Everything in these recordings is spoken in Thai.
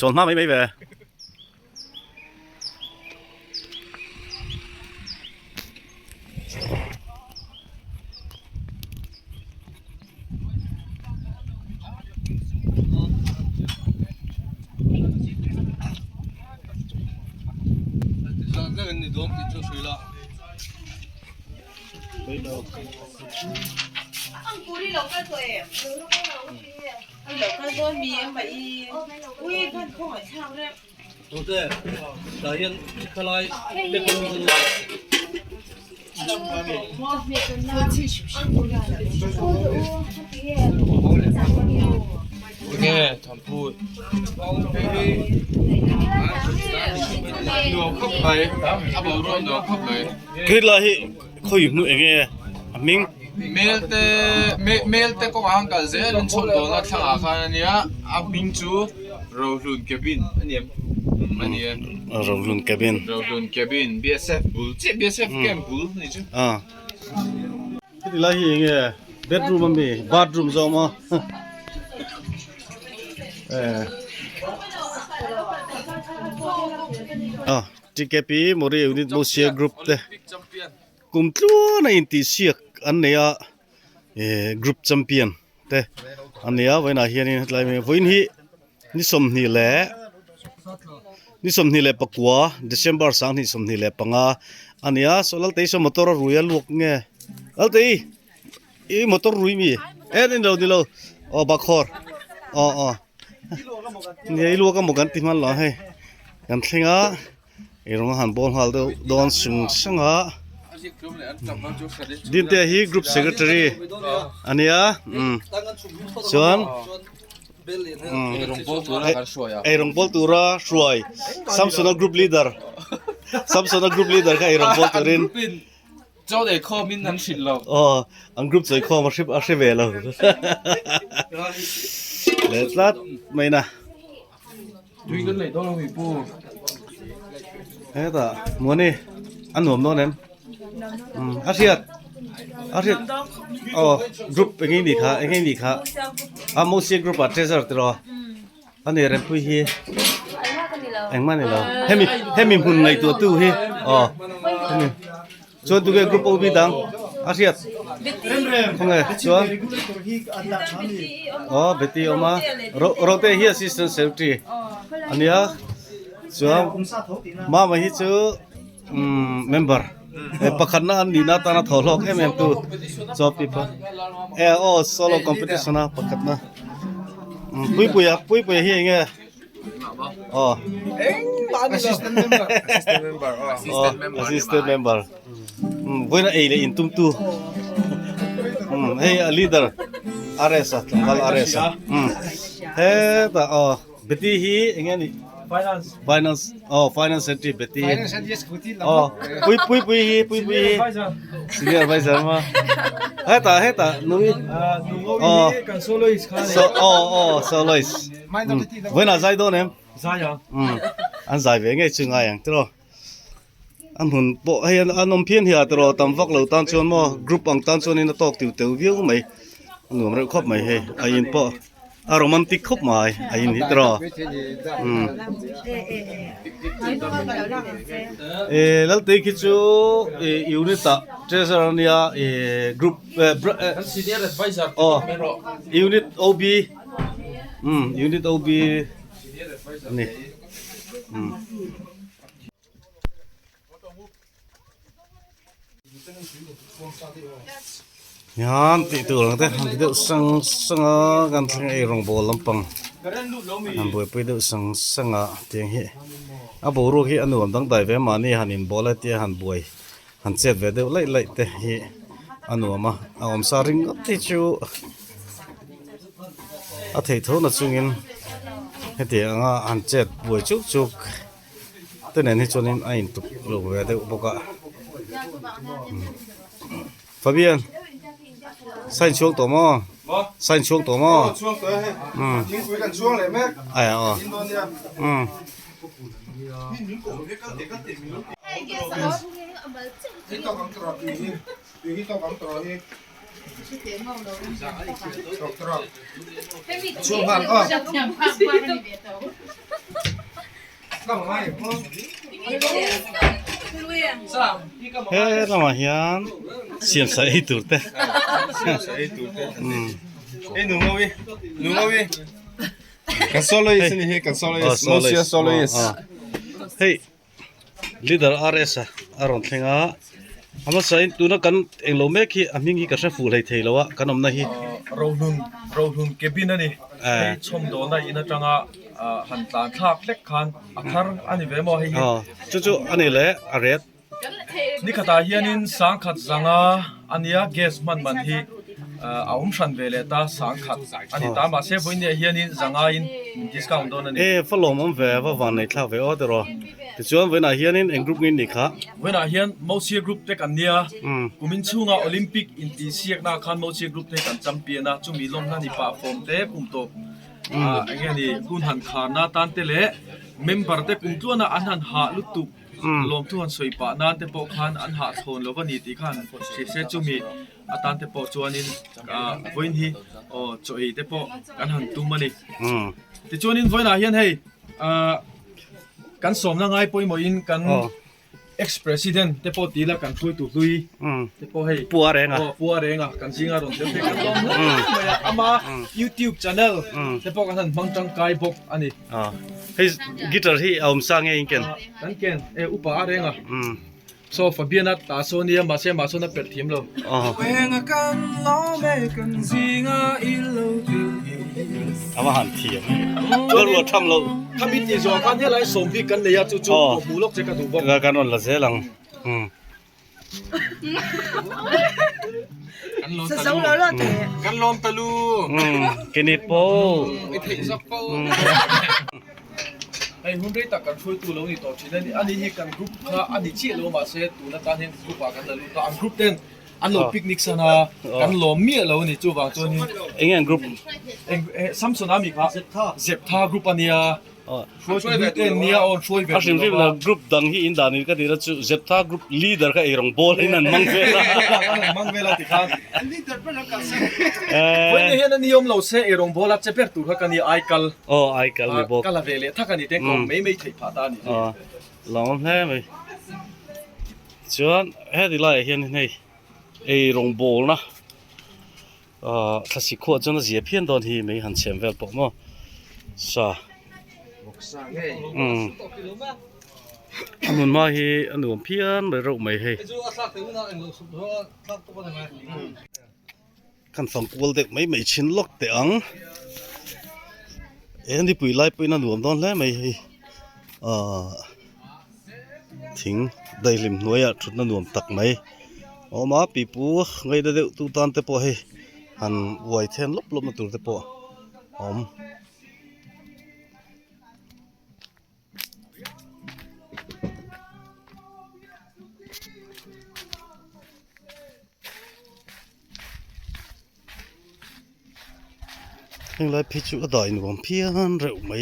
จนมาไม่แบ那个你都就水了。鼓励老干脆，老干脆面咪，喂，看空海唱的。都对，打印克莱别跟着。โอเคทำพูดดูครบเลยถ้าบอกรวมดูครบเลย คือละฮิคุยมือเองมิงเมลเตก็วางกันเสียลินชมตัวนักข่าวข้างนี้อ่ะมิงจูเราลุนเคบินอันนี้เราลุนแกบินBSF บุลที่ BSF แกมบุลนี่จ้ะคือละฮิเองเบดรูมมันมีบาร์รูมซอมาTKP มอรียูนิตโมเซียกรุ๊ปเตกุมตัวในอินติเซียกอันเนี้ยกรุ๊ปแชมเปี้ยนเตอันเนี้ยไว้น่าเฮียนี่ไลม์วันนี้นี่สมนี่แหละปักวัว December สังนี่สมนี่แหละปังอ่ะอันเนี้ยโซลัลเตย์สมมอเตอร์รุยลูกเงี้ยอัลเตย์อีมอเตอร์รุยมีนี่เราบักคอร์นี่ลูกก็หมกันที่มันหล่อให้กันเสียงอ่ะไอ้โรงหันบอลฮัลโดนซึ่งอ่ะดินเตฮีกรุ๊ปเซกเรตรีอันนี้อ่ะส่วนไอ้รองบอลตัวระช่วยซัมซุนกรุ๊ปลีดเดอร์ก็ไอ้รองบอลตัวรินเจ้าเด็กข้อมินนั้นชินเราอันกรุ๊ปใจข้อมาชิบเวลาเลสลัดไม่นะดูกันเลยต้องลงอีกปูเฮ้ยแต่มัวนี่อันหนุ่มโน่นนั่นอาเซียดกรุ๊ปอย่างนี้ค่ะโมเซียกรุ๊ปอะเทสร์ตัวอันนี้เรื่องผู้ฮีเอ็งมันนี่เหรอให้มีหุ่นในตัวตู้ฮีชวนตัวกรุ๊ปโอบีดังอาเซียดคงไงชวนเบตตี้ออกมาเราเตะฮี assistant secretary อันนี้ชวนมาฮีชื่อmember pakhatna an nina tana tholok tu job people solo competition na pakhatna pui hi nge assistant member boina ele intum tu hey a leader aresa tanggal aresa ta beti hi ngani finance secretary beti pui senior advisor ma heta nui kan soloist soloist when azai do nem an zai ve nge chunga yang tro an hun bo hay an om phian hia tro tam vak lo tan chon mo group ang tan chon in tok tiu teu viu mai ngom re khop mai he ain po romantic khop mai ain hi tro lalte ki chu unit ta treasurer nia group senior advisor unit OB unit OB ni yan ti tu lang te han ti sang gan thang ai rong bol lampang han boi pui de sang tiang hi a bo ro hi anu am dang dai ve ma ni hanin bola ti han boi han chet ve de lai te hi anu ma om saring ti chu a thei tho na chungin he ti anga han chet boi chuk te nen hi chonin a in tu lo ve de boka Fabian sai chuông tổ mò sai chuông tổ mò chuông tới chính quý cần chuông lại mẹ ai chuông hẳn 干嘛呀？เฮ้ยเรามาเฮียนเสียมใส่ตูดเต้哎，弄个喂，弄个喂，干soloistนี่เฮกัน soloist Mosia soloist เฮ้ย leader RS อารอนเทงอ่ะอามาใส่ตัวนั้นกันเองโลเมคีอามิงฮีก็ใช้ฟูเลยเทแล้วอ่ะกันอมนะฮี rohun kebin ani hei chom do na ina tanga han tlan thak lek khan athar ani ve mo hei อ๋อจู่ๆอันนี้แหละอาเรด ni khata hianin sang khat zanga ania gas man hi aum shan vele ta sang khat ani ta ma se boin ne hianin zanga in discount don ani ฟอลโลมเวว่าวันในคลาเวอเดอร์แต่ชวนเวน่าเฮียนินเองกรุ๊ปนี้นี่ค่ะ wena hian mosia group te kan nia kumin chunga olympic in ti siak na khan mosia group te kan champion na chumi lom na ni pa form te kum to again kun han khana tan te le member te kum tu na an han ha lutu lom tu han soi pa nan te po khan an ha thon lo ni ti khan se chumi atan te po chuanin voin hi o choi te po kan han tu mani ti chuanin voina hian hei kan som na ngai poi mo in kan ex president te po ti la kan thui tu hlui te po hei ปัวแรงอ่ะ ปัวเรงอ่ะkan singa ron te kan lom ama youtube channel te po kan mang tang kai bok ani อ๋อเฮ้ยกีตาร์ที่เอามาสร้างเองกัน kan ken upa renga so fabiana ta sonia ma se ma so na per thim lo อ๋อ wenga kan lo me kan singa ilo tu เอามาหันเทียมตัวรัวทำเรา kami ti zo kan he lai som bi kan le ya chu chu mu lok che ka du bok แล้วกันวันละเสลังSa sông lolo te. กันลมตะลู กินิโป ไอ้เทซักโป ai hun rei ta kan thui tu lo ni to chin ani hi kan group kha ani chi lo ma se tu na tan hin group a kan la lu ta an group ten an lo picnic sana kan lo mi lo ni chu wang chon hi เองกรุ๊ป samson ami kha zeptha group ania อ๋อ shoi ve ten nia on shoi ve อาชิมที่เรากรุ๊ปดังที่อินดานี่ก็ดีแล้วจู่เจ็บท่ากรุ๊ปลีดเดอร์ก็เอรองบอลให้นั่นมั่งเวลา mang vela ti khan when he na niyom lo se erong bola che per tu kha kan ni ai kal อ๋อไอคัลมีบอก kala vele tha kan ni ten ko mei thei pha ta ni อ๋อลองแท้ไหมชวนเฮ้ยดีไล่เห็นนี่เอรองบอลนะถ้าสิขวดจนเสียเพี้ยนตอนที่ไม่หันเฉียมเวลปมั้งใช่อันนั้นมาให้อันนู้นเพี้ยนไปเราไม่ให้กันฟังกูเด็กไม่ชินล็อกแต่อังนี่ปุ๋ยไล่ปุ๋ยนั่นรวมตอนแล้วไม่ให้ทิ้งได้ริมหน่วยชุดนั่นรวมตักไหมออกมาปีปูไงเด็กตุตันเตปให้หันไวเทนลบมาตัวเตปยังไรพิจูดอยหนุ่มเพี้ยนเร็วไหม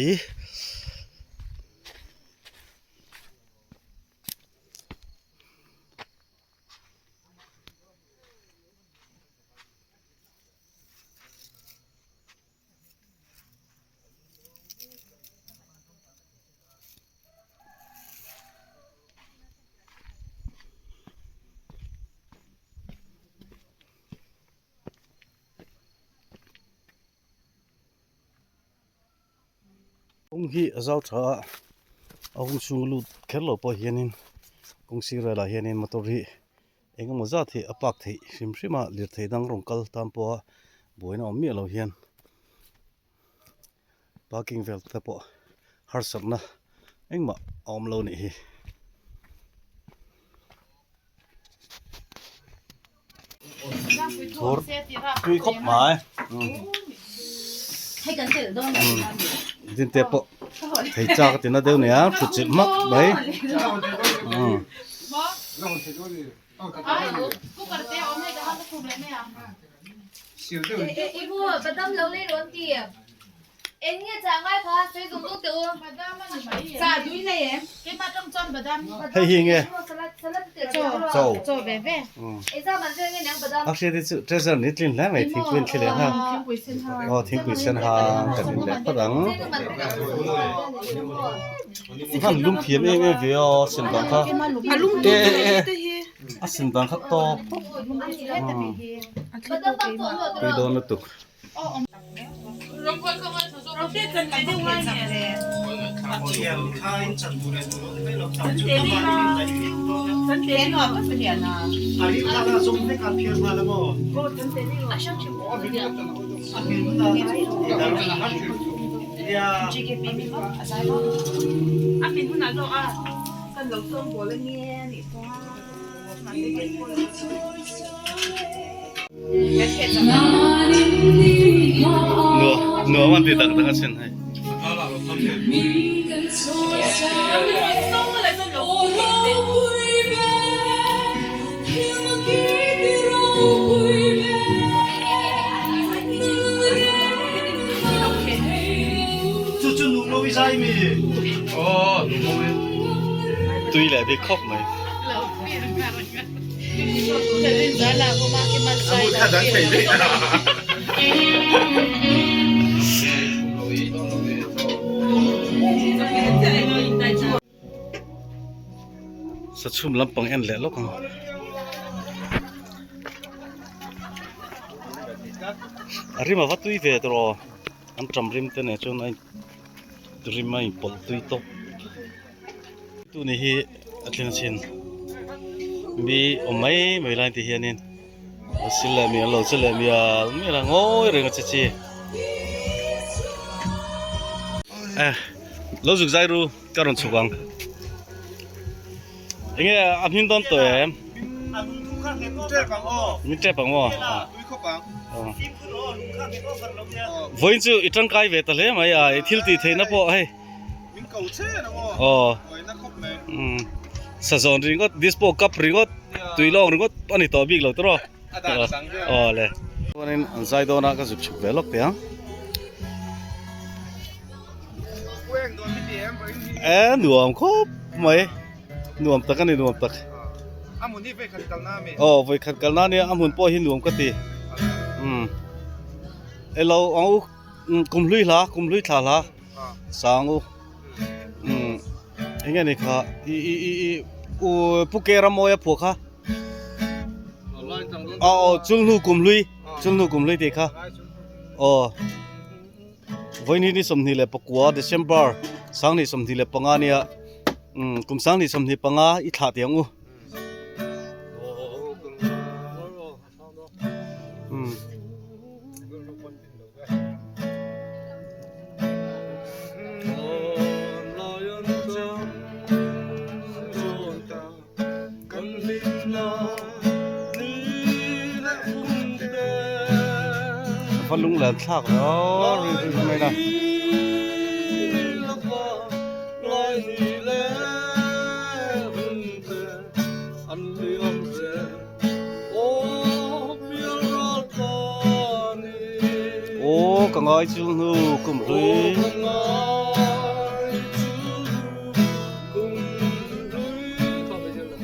องค์ที่เจ้าท่าเอาองค์ชุงลูดแค่เราพอเห็นนินองค์สิ่งไรล่ะเห็นนินมาตัวนี้เองก็มาจัดที่อปักที่ชิมมาเลือดที่ดังรงกัลตามปัวบ่อยน่ะมีเราเห็นปากิ้งเวลแต่ปัวฮาร์สักนะเองมาออมเรานี่ทอร์คุยคบหมายให้กันเสือโดนแบบนั้น ดินเตปthấy cha cái tiền nó đều nè tụt chịu mắc đấy Ennya jangan apa, saya tunggu tu. Sa dui này em. Cái mà trong tròn badam. ให้หิงไง Salad salad tu. โจ้ Cho bé bé. Isa macam ni yang badam. อักเสบที่สุดจะนี่ลิ้นแล้วไม่ทิ้งพื้นที่เลยฮะ Kim Quỳ xin ha. อ๋อทิ้งพื้นเส้นหางกันนี่แหละฝรั่ง ท่านลุงเพียนเองเวียสินบังค่ะ À lung tu tu hi. อ่ะสินบังค่ะตอบ Badam tak tu. ไปโดนตุก Rồi thế cần cái điều này nè. Chân tế nó có phải điện à? Chị cái bim nó à sai đó. À bim nó nào à? Cần đầu xuân của lên nghe thì qua. Mà cái của cái cái gì หนัวมันติดตักตักเส้นให้ Chuchu nung no visai mi.ตุยแหละไปครบไหม สะชุมลำปังแอนแหละลูกอาริมาวัดตุยเวตรออันจำริมเตเนี่ยจนไอ้ริมไม่ปลตุยตบตัวนี้ฮีอัตเลนชินมีอมไม่ลายที่เฮียนินสิเลมีเราสิเลมีมีละง้อยเรื่องเจ๊เราจุกใจรู้การณ์สุกังเงี้ยอันนี้ต้นตัวเอ็ม Abun tu kan ke ko ter bang o. มิเตปังวะ La tui ko bang. อ๋อ Sim ku ro lu kan ke ko far lo ya. วันจูอีจังไกเวทเลยไหมอ่ะทิลตีเทนะพอให้ Min kau che na mo. อ๋อ Oi na khop me. สะสมริงก็ดิสโปกับริงก็ตุยลองริงก็อันนี้ต่อบิ๊กเราตัว Ada sang ke. อ๋อเลยวันนี้อันไซโดน่าก็จุกชุบเวลอกเปียง Weng do mi dem ba ni. หน่วมครบไหมหน่วมตักกันนี่หน่วมตัก Amun ni ve khan kal na me. อ๋อไปขัดกันนั่นเนี่ยอามุนป้อหินหน่วมก็ตีเราเอากุมลุยละกุมลุยถาละสางอย่างเงี้ยนี่ค่ะผู้เกรามอยพวกค่ะอ๋อจุลนูกุมลุยตีค่ะอ๋อวันนี้นี่สมนิเลยปกัวเดซเบอร์สังนี่สมนิเลยปังงานเนี่ยกุมสังนี่สมนิปังงาอีถาเตียงฟันลุงแหลมทากแล้วไม่ได้โอ้กังไอจุนหูกุมลุย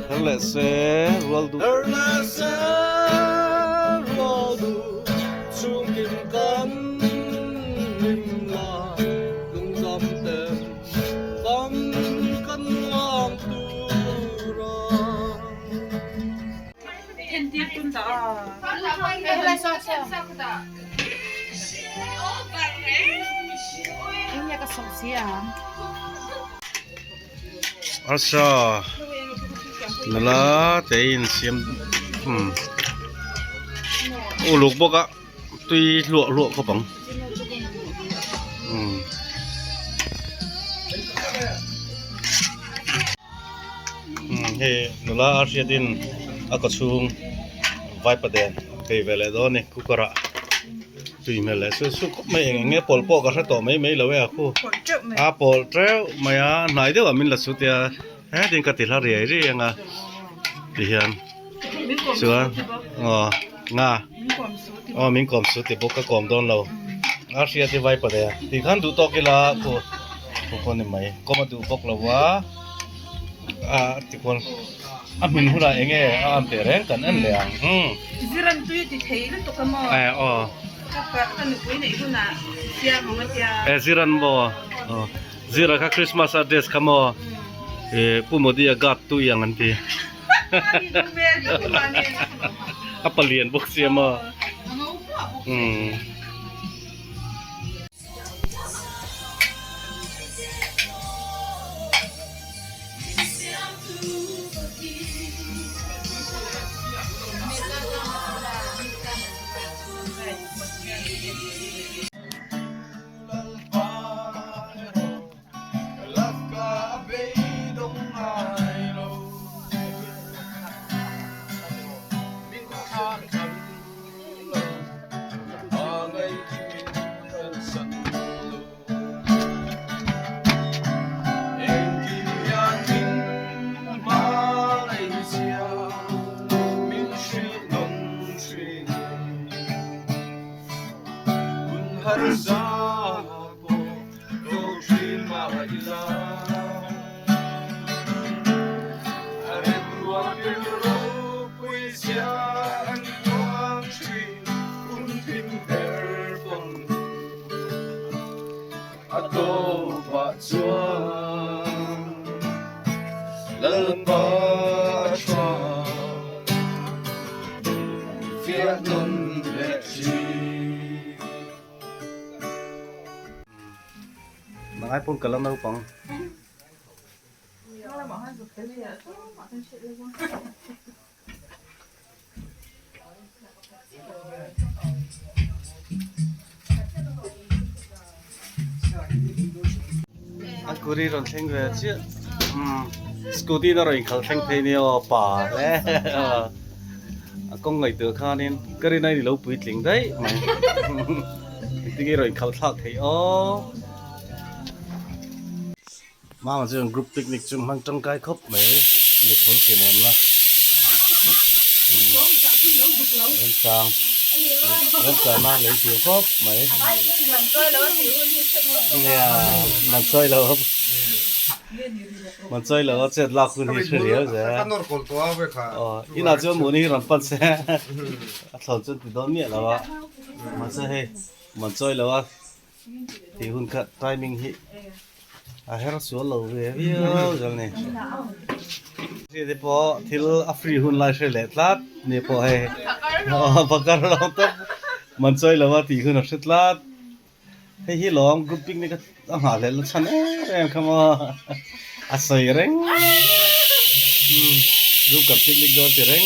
เฮลเซรัลดูIni agak sosial. Asa nala tein siam luk boka tui luak ko bang he nala arsiatin akachung vai paden ke vele do ne kukara tui mele su me nge polpo ka sa to me lawe aku a pol treo maya nai de wa min la su tia ha din ka ti la ri ri nga ti hian suan nga min kom su ti bo ka kom don lo Asia ti vai pade ti khan du to kila ko ko ni mai ko ma du bok lawa ti kon amin hura enge am te ren kan an le Ziran tu ti thei lu to kamo ka kan pui nei ku na sia mo tia ziran bo zira ka Christmas address kamo pumodia gat tu yang anti apalian bok sia ma Ai pun kalau mau pang. Aku ri ron theng ve chi. Scooty nó rồi khẩu theng thế nè bà lẽ. Con người tự khan nên cái này thì lâu bụi tiếng đấy mày. Thì cái rồi khẩu thạc thấy mà chứ group picnic chung mang trong cái khóc mấy lịch phố xịn em là em sang mang lấy chiếu khóc mấy mình chơi là chết lạc hun hết rồi vậy ít nào chưa muốn đi làm phân xe thầu chân từ đó miệng là vậy mình chơi là thì hun cắt timing hit hết số lâu về rồi này thì po thil afri hun lai sẽ lết lát nè po hay bakar long tập mình chơi là vậy thì hun nó sẽ lát hay hi long grouping này cái hả lẽ nó chán em không à sợi reng group gặp picnic đó thì reng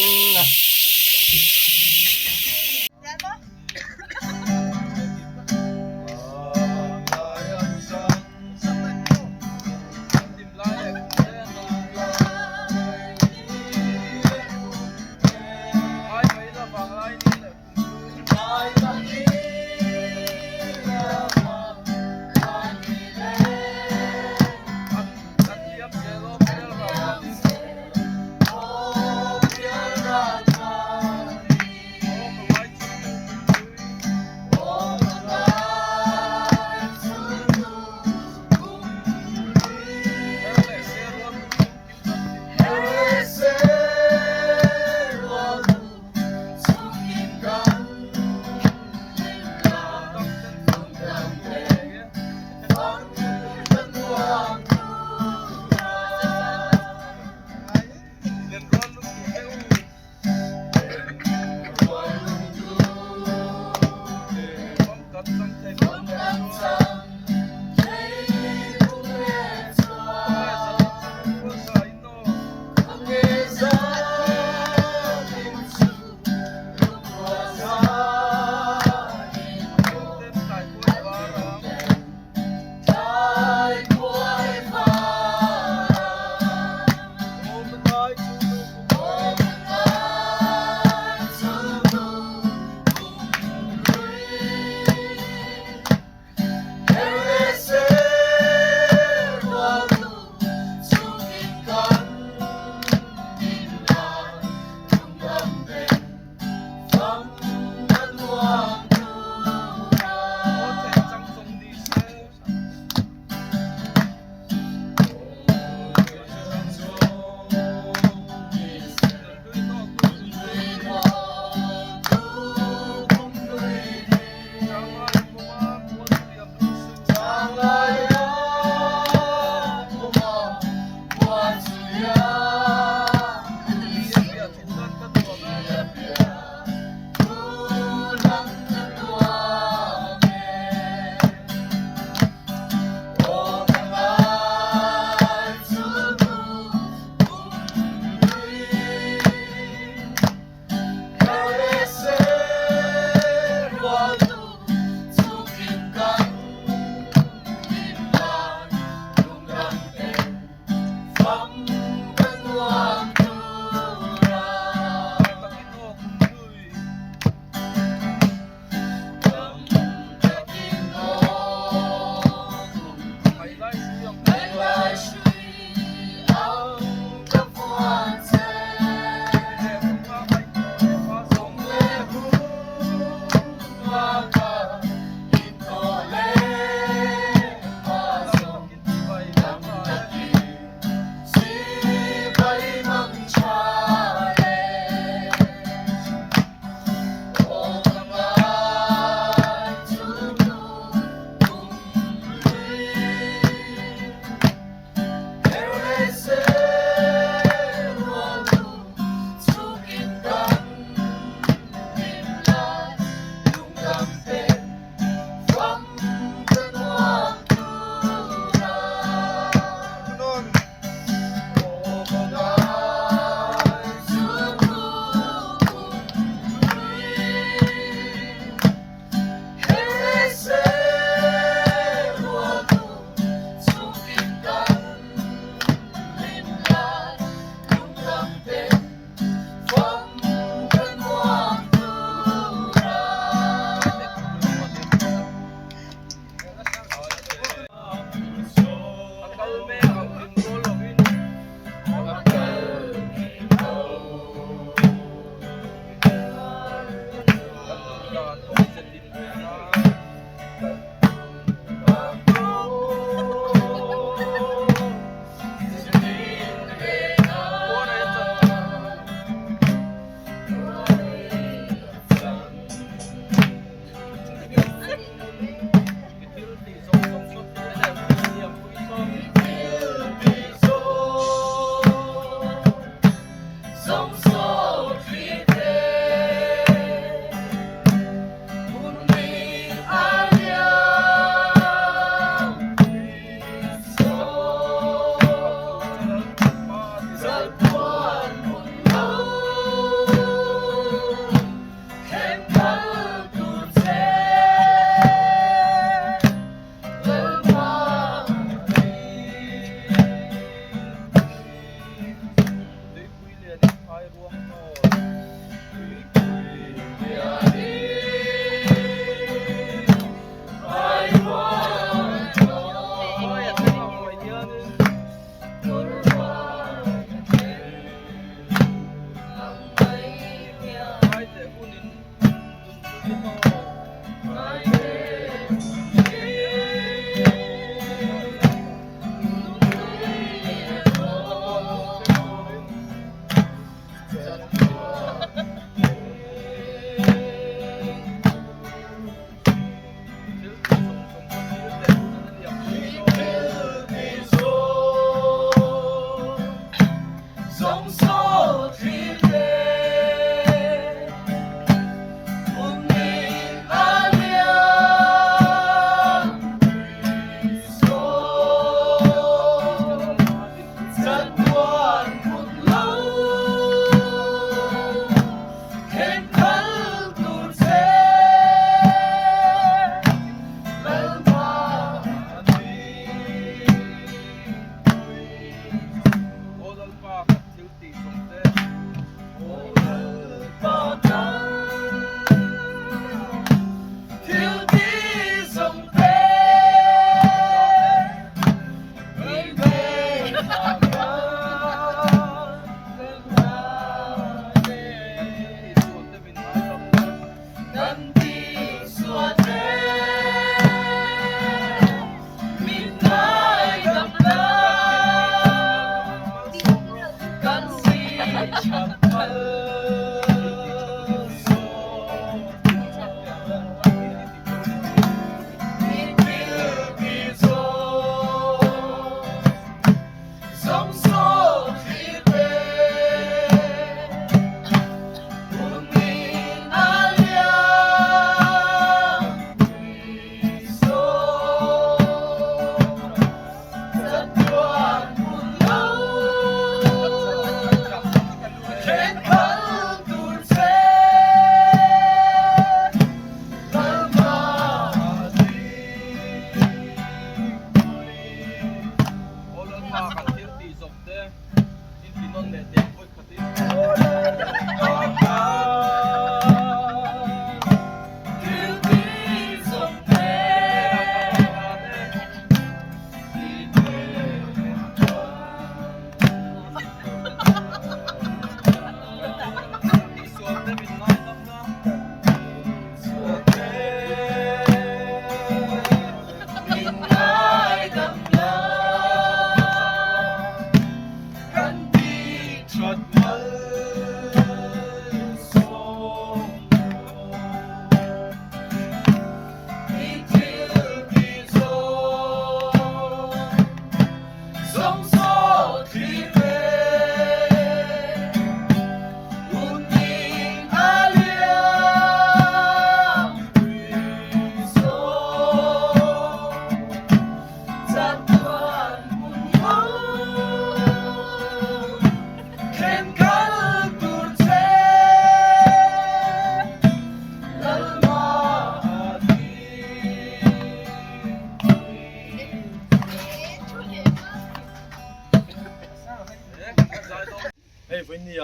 วันนี้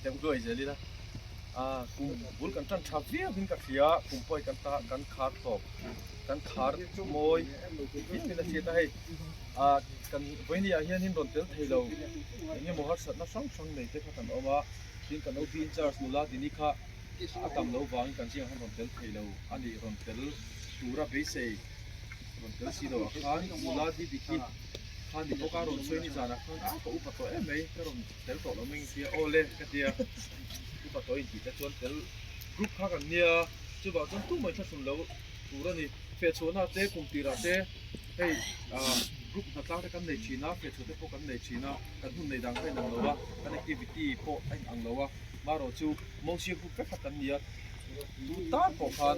เต็มด้วยเจลี่นะกุมบุญกันจันทวีบินกับเสียกุมปอยกันตากันขาดตบกันขาดมวยบินนี่เสียให้กันวันนี้เฮียนหินโดนเตลเทโลอย่างมหัศจรรย์นะช่างในเจ้ากันเอามาบินกันเอาบินจาร์สนุลาดินิค่ะกำลังวางกันเชียงให้โดนเตลเทโลอันนี้โดนเตลตัวระเบิดเซ่โดนเตลซีโร่ข้างนุลาดิบิกิข้างนี้พวกเราโดนช่วยนี่จานะข้างก็อุปถัมภ์ไม่ก็โดนเตลตัวเราไม่เสียโอเล่กันเดียอุปถัมภ์ที่จะชวนเตลกรุ๊ปข้างกันเนี่ยจะบอกจนตู้ไม่ทันสมแล้วตัวนี้เฟชชวนอาเจ้กุมตีราเจ้ให้กรุ๊ปต่างๆกันในจีน่าเฟชชวนพวกกันในจีน่ากันหุ่นในดังให้นังเราว่ากันแอคทิวิตี้พวกไอ้อังเราว่ามาเราจูมองเชียร์กรุ๊ปก็กันเนี่ยดูตาพวกกัน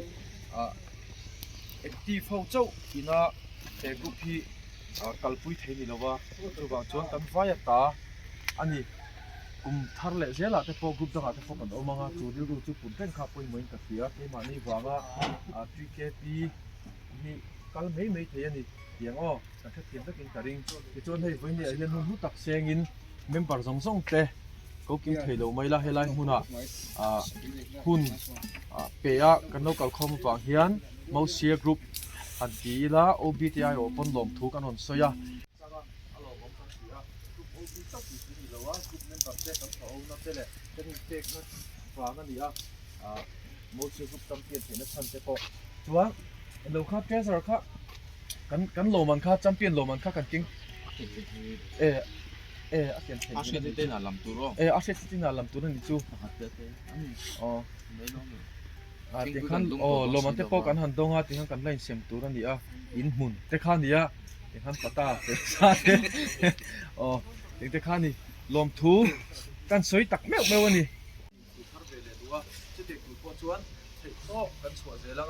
แอคทีฟเขาเจ้าที่น่าแต่กรุ๊ปที่กัลปุยเทนี่เราว่าจะบอกจนกันไฟตาอันนี้กุมทาร์เลเซล่ะแต่พวกกรุ๊ปต่างๆแต่พวกกันเอามาจูดิรูจูปุ่นเป็นข้าปุ่นเหมือนกับเสียที่มานี่ว่าทีเคปีนี่กัลไม่เทียนี่อย่างอ้อแต่ถ้าเทียนก็กินกระดิ่งที่จนให้วันนี้เรียนรู้ตักเสียงอินเมมเบอร์ส่งเตะก็กินเทโลไม่ละให้ไล่หุ่นหุ่นเปียกันเราเก่าคอมฝั่งเฮียนมาเชียร์กรุ๊ปอันที่ละ OBTI โอปนลมทุกันหนสยาชัวเราข้าเจ้าสระข้ากันโลมันข้าจำเป็นโลมันข้ากันจริงอาเซียนที่ได้น่าลำตัวร้องอาเซียนที่น่าลำตัวนั่นดิจูอ๋อที่ขันโลมันเตปกันหันตรงที่ขันกันไล่เสียมตัวนั่นดิอินหุ่นแต่ข้านี่ที่ขันปะตาเตชาเตแต่ข้านี่ลมทูกันสวยตักแมววันนี้จะเด็กผู้ปวดชวนเด็กก็กันสวยเสียแล้ว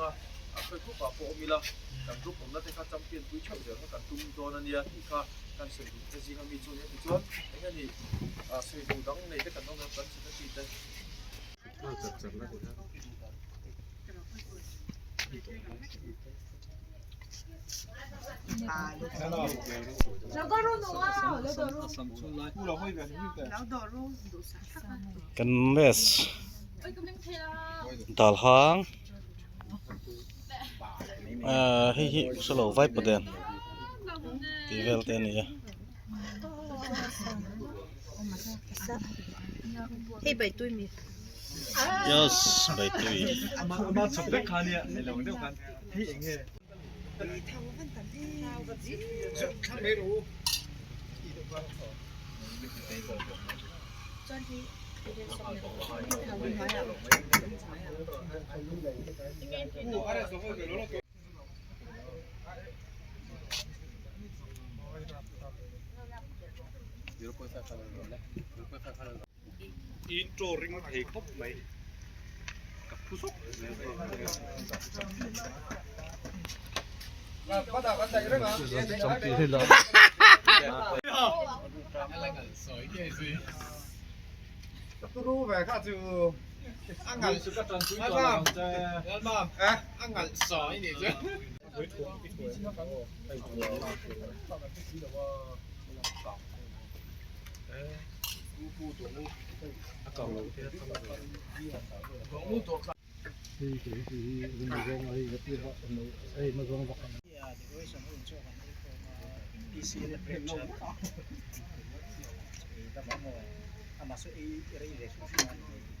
เคยพูดกับผมมีละกันรูปผมนั่นที่ข้าจำเป็นผู้ช่วยเดี๋ยวกันตุ้มตัวนั่นเนี่ยที่ข้ากันเสร็จจะซีเขามีชวนเนี่ยชวนไอ้เนี่ยนี่สื่อดูดังในที่กันต้องกันสิ่งที่ได้แล้วก็รู้ว่าแล้วก็รู้ กันเบสดาลหางให้สโลว์ไว้ประเด็นที่เวลเตนี่ให้ไปตุ้ยมี yes ไปตุย มาสุดเด็กขาเนี่ยในหลงเดียวกันที่เองเนี่ย ไม่รู้ อินโทรริงเทคบไหมกับผู้ชก ก็ด่ากันใจเรื่องอะไรก็รู้แบบข้าจูอังกันสุดก็จนสุดก็บ้าอังกันสอยนี่จ้ะ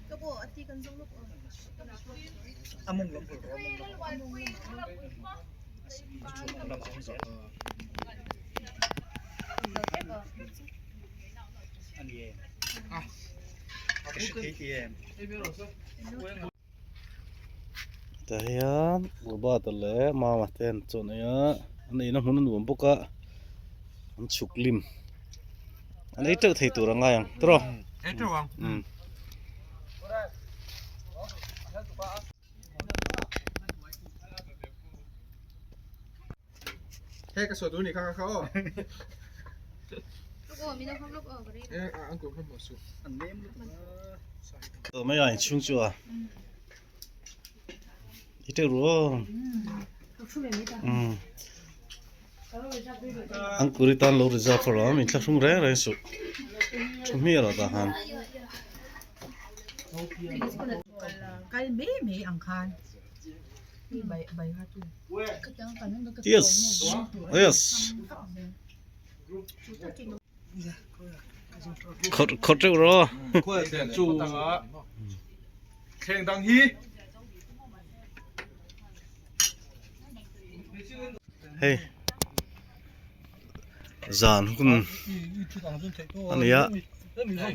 ก็บอกอธิกันส่งลูกamong lom ko ani KTM tahian buba tale mama ten chonaya ani na hunun bum boka an chuklim ani tek thei turanga yang tro wang Hei cái sổ túi này khá khá không? Lúc ở mình đâu không lúc ở cái đấy. Ăn cũng không bỏ sổ. an nem mấy ai chung chua ite ro ang kuritan lo reserve for am in tla sung re su ชุมีเหรอตาหัน cái bé mẹ ăn khan đi bày bày ha tu cái chẳng cần nó cái yes yes ขดรอ จูแข่งดังฮี เฮ้ยจานคุณอันนี้อะ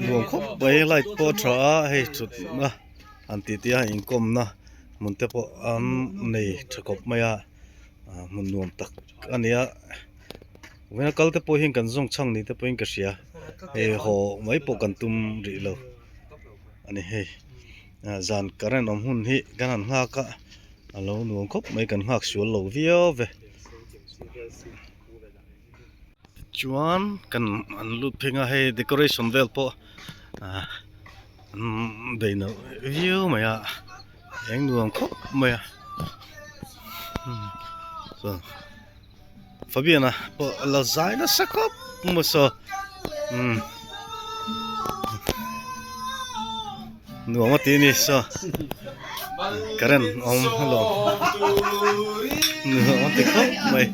รวมครบไปไล่ปอทราให้จุดนะอันที่ที่อิงกลมนะมันเตปในทกบไม่อะมันรวมตักอันนี้อะเวลาเขาเตปหิงกันส่งช่างนี่เตปหิงกันเสียเฮ้ยโหไม่ปกันตุมรีโลอันนี้เฮ้ยจานการนำหุ่นฮีกันหันหักอะเรารวมครบไม่กันหักชัวร์โลวิโอเวจวนกันอันลุดเพ่งให้ decoration vel po bei no view maya eng nuam khop maya so Fabiana po la zaina sakop mo so nuam ati ni so Karen hello nuam ati khop mai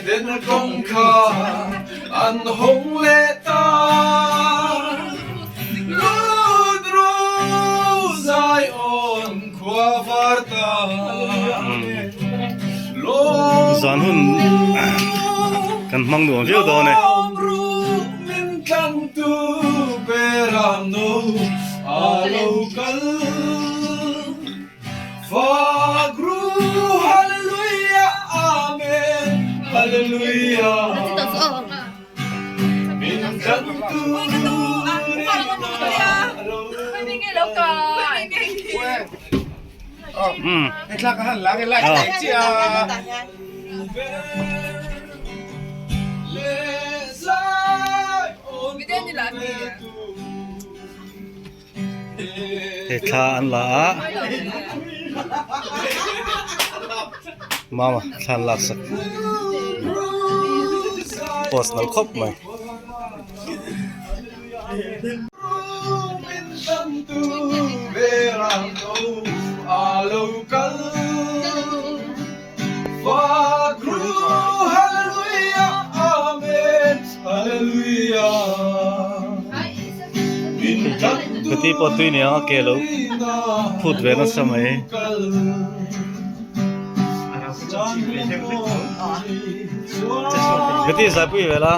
Den gong ka an hong le ta Ludru zai on kwa varta zan hun kan mang nuam view do ne min kan tu peram no alo kal Fagru hallelujah amen hallelujah min kan tu cái nghe đâu coi Cái lắc hẳn lá cái lắc này chứ cái tên gì là gì he tha an la mama than lak sak personal khop mai Kati po tu ni ang kelo put ve na samay Kati sa pu vela